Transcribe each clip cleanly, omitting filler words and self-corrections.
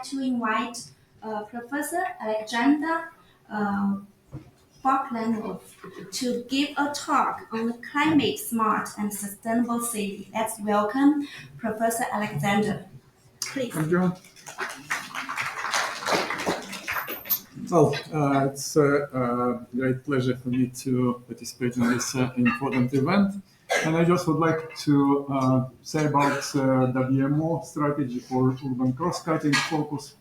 to invite Professor Alexander uh, Baklanov to give a talk on climate smart and sustainable city. Let's welcome Professor Alexander. Please. Thank you. Well, it's a great pleasure for me to participate in this important event. And I just would like to say about WMO strategy for urban cross-cutting focus.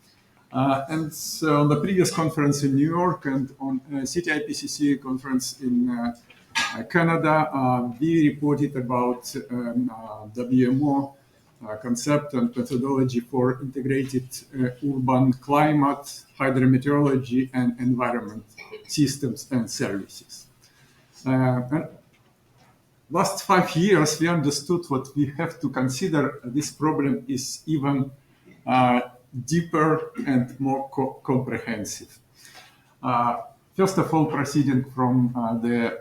And on the previous conference in New York and on City IPCC conference in Canada, we reported about WMO concept and methodology for integrated urban climate, hydrometeorology, and environment systems and services. And last 5 years, we understood what we have to consider. This problem is even deeper and more comprehensive. First of all, proceeding from the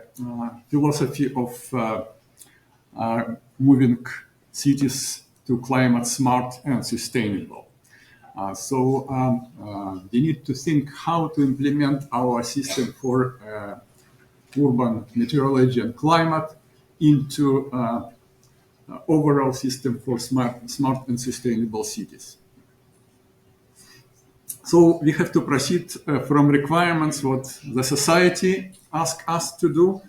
philosophy of moving cities to climate smart and sustainable. So we need to think how to implement our system for urban meteorology and climate into overall system for smart and sustainable cities. So we have to proceed from requirements what the society asks us to do.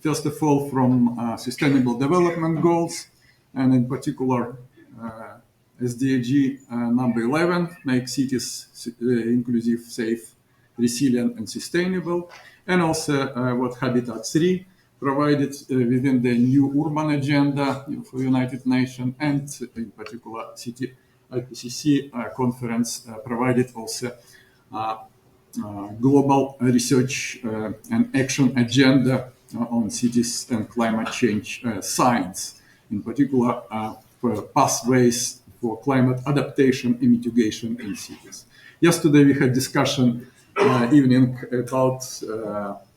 First of all, from sustainable development goals, and in particular SDG number 11, make cities inclusive, safe, resilient, and sustainable. And also what Habitat 3 provided within the new urban agenda for United Nations, and in particular City IPCC conference provided also global research and action agenda on cities and climate change science, in particular for pathways for climate adaptation and mitigation in cities. Yesterday we had discussion evening about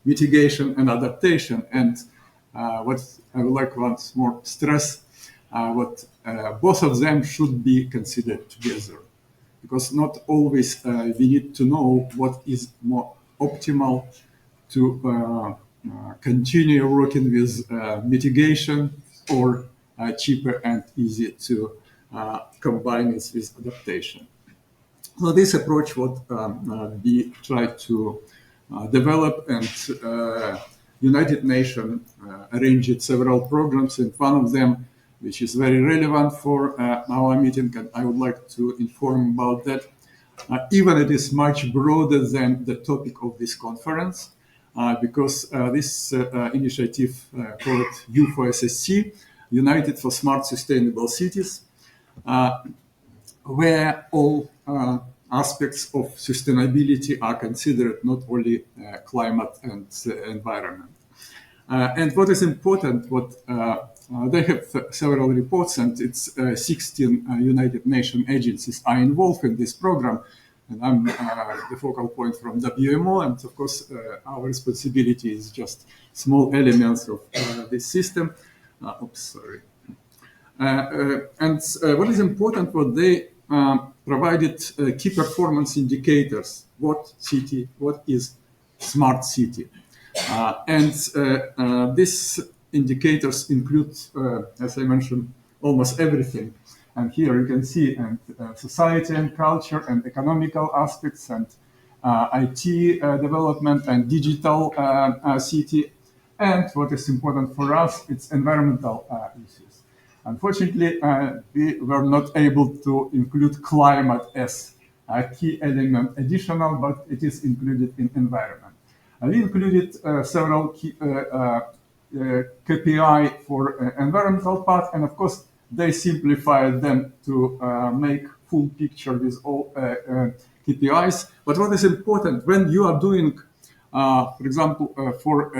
mitigation and adaptation, and what I would like once more stress, what both of them should be considered together, because not always we need to know what is more optimal to continue working with mitigation, or cheaper and easy to combine it with adaptation. So this approach what we try to develop, and United Nations arranged several programs, and one of them which is very relevant for our meeting, and I would like to inform about that. Even it is much broader than the topic of this conference, because this initiative called U4SSC, United for Smart Sustainable Cities, where all aspects of sustainability are considered, not only climate and environment. And what is important, what they have several reports, and it's 16 United Nations agencies are involved in this program, and I'm the focal point from WMO, and of course our responsibility is just small elements of this system. And what is important, what they provided key performance indicators, what is smart city. And these indicators include, as I mentioned, almost everything. And here you can see society and culture and economical aspects, and IT development and digital city. And what is important for us, it's environmental issues. Unfortunately, we were not able to include climate as a key element additional, but it is included in environment. We included several key, KPI for environmental part, and of course, they simplified them to make full picture with all KPIs. But what is important, when you are doing, for example, for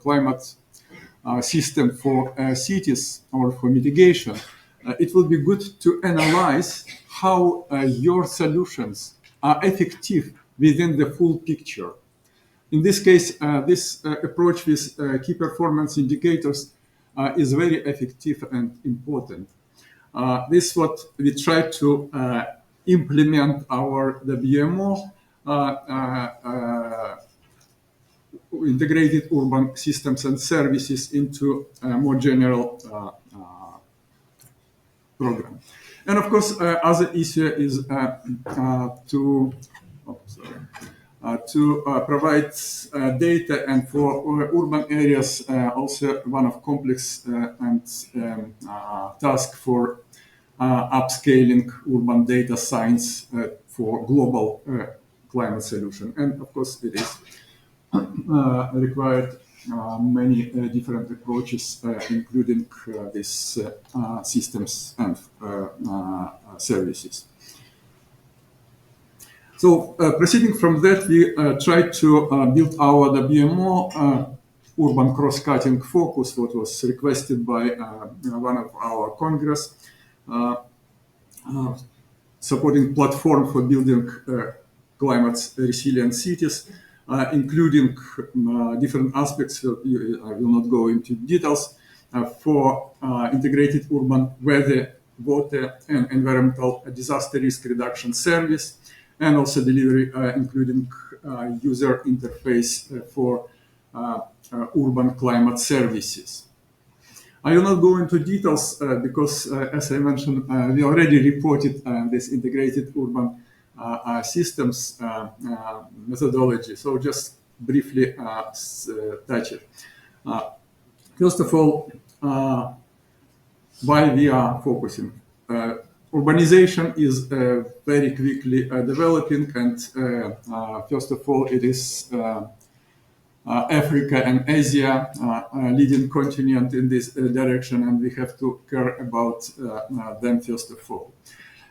climate system for cities or for mitigation, it will be good to analyze how your solutions are effective within the full picture. In this case, this approach with key performance indicators is very effective and important. This is what we try to implement our WMO, integrated urban systems and services, into a more general program. And of course, other issue is to provide data, and for urban areas also one of complex and task for upscaling urban data science for global climate solution. And of course, it is required many different approaches, including these systems and services. So proceeding from that, we tried to build our WMO urban cross-cutting focus, what was requested by one of our Congress, supporting platform for building climate resilient cities, including different aspects. I will not go into details for integrated urban weather, water, and environmental disaster risk reduction service, and also delivery, including user interface for urban climate services. I will not go into details because, as I mentioned, we already reported this integrated urban systems methodology. So just briefly touch it. First of all, why we are focusing. Urbanization is very quickly developing, and first of all, it is Africa and Asia leading continent in this direction, and we have to care about them first of all.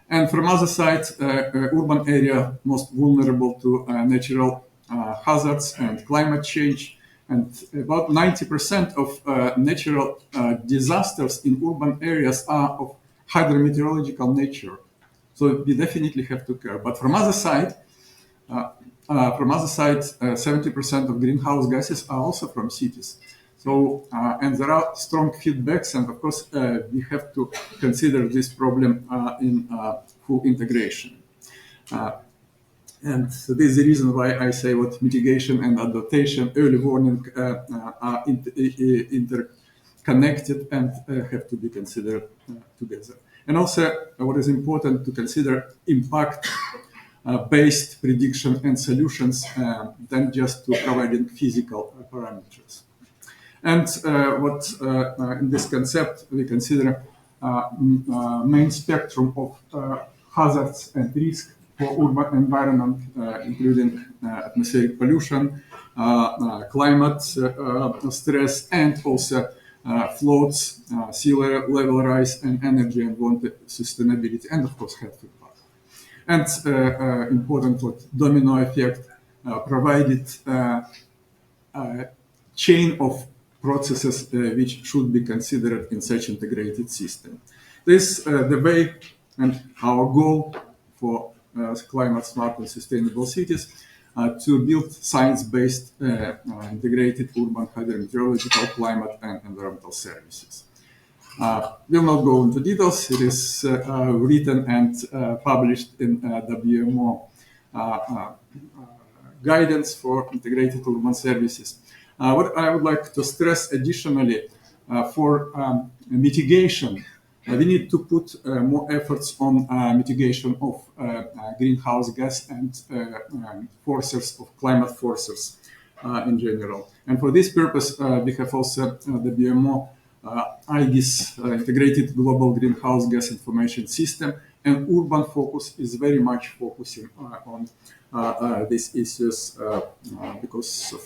And from other side, urban area most vulnerable to natural hazards and climate change, and about 90% of natural disasters in urban areas are of hydrometeorological nature. So we definitely have to care. But from other side, 70% of greenhouse gases are also from cities. So, and there are strong feedbacks, and of course, we have to consider this problem in full integration. And so this is the reason why I say what mitigation and adaptation, early warning are interconnected and have to be considered together. And also, what is important to consider impact based prediction and solutions than just to providing physical parameters. And what in this concept we consider main spectrum of hazards and risk for urban environment, including atmospheric pollution, climate stress, and also floods, sea level rise, and energy and water sustainability, and of course health impact. And important what domino effect provided chain of processes which should be considered in such integrated system. This the way and our goal for climate smart and sustainable cities to build science-based integrated urban hydrometeorological, climate, and environmental services. Will not go into details. It is written and published in WMO guidance for integrated urban services. What I would like to stress additionally for mitigation, we need to put more efforts on mitigation of greenhouse gas and forces of climate forces in general. And for this purpose, we have also the WMO IGIS, Integrated Global Greenhouse Gas Information System, and urban focus is very much focusing on these issues because of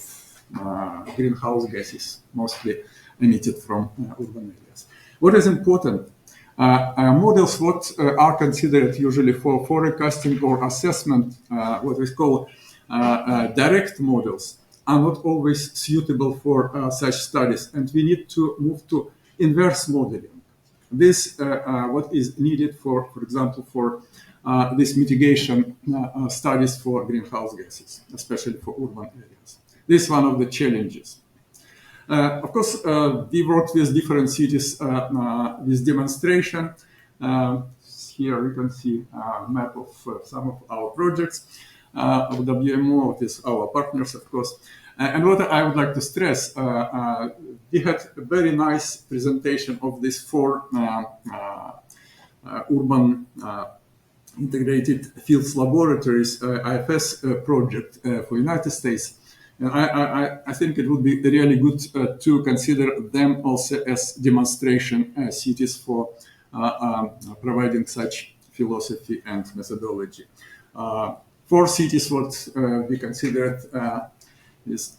greenhouse gases mostly emitted from urban areas. What is important? Models what are considered usually for forecasting or assessment, what we call direct models, are not always suitable for such studies, and we need to move to inverse modeling. This what is needed for example, for this mitigation studies for greenhouse gases, especially for urban areas. This is one of the challenges. Of course, we worked with different cities with demonstration. here you can see a map of some of our projects of WMO, it is our partners, of course. And what I would like to stress, we had a very nice presentation of these four urban integrated fields laboratories IFS project for United States. And I think it would be really good to consider them also as demonstration cities for providing such philosophy and methodology. Four cities, what we considered is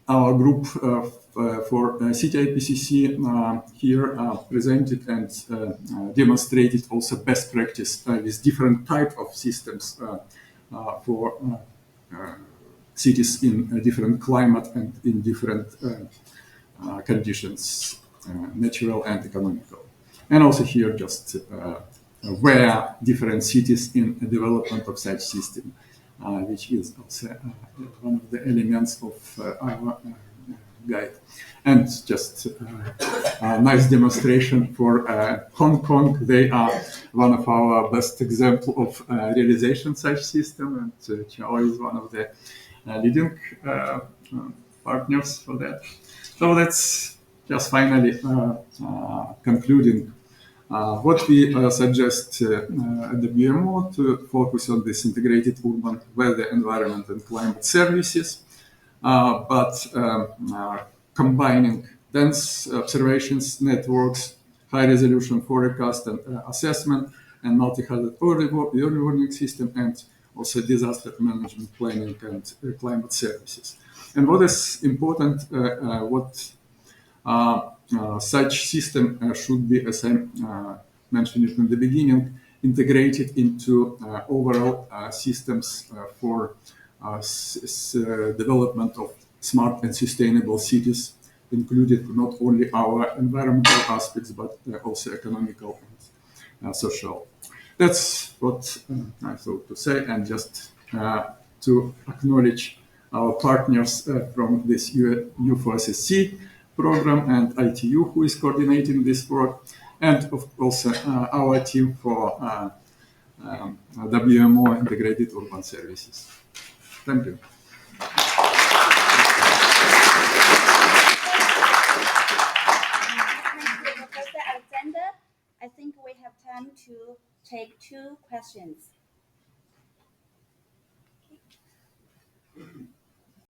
our group for CTIPCC here presented and demonstrated also best practice with different type of systems for cities in a different climate and in different conditions, natural and economical. And also here just where different cities in the development of such system, which is also one of the elements of our guide. And just a nice demonstration for Hong Kong. They are one of our best example of realization such system, and Chao is one of the leading partners for that. So that's just finally concluding what we suggest at the WMO to focus on this integrated urban weather, environment, and climate services, but combining dense observations, networks, high resolution forecast and assessment, and multi-hazard early warning system, and also disaster management planning and climate services. And what is important, such system should be, as I mentioned it in the beginning, integrated into overall systems for development of smart and sustainable cities, including not only our environmental aspects, but also economical and social. That's what I thought to say, and just to acknowledge our partners from this U4SSC program and ITU, who is coordinating this work, and of course our team for WMO Integrated Urban Services. Thank you. Thank you, Professor Alexander. I think we have time to take 2 questions.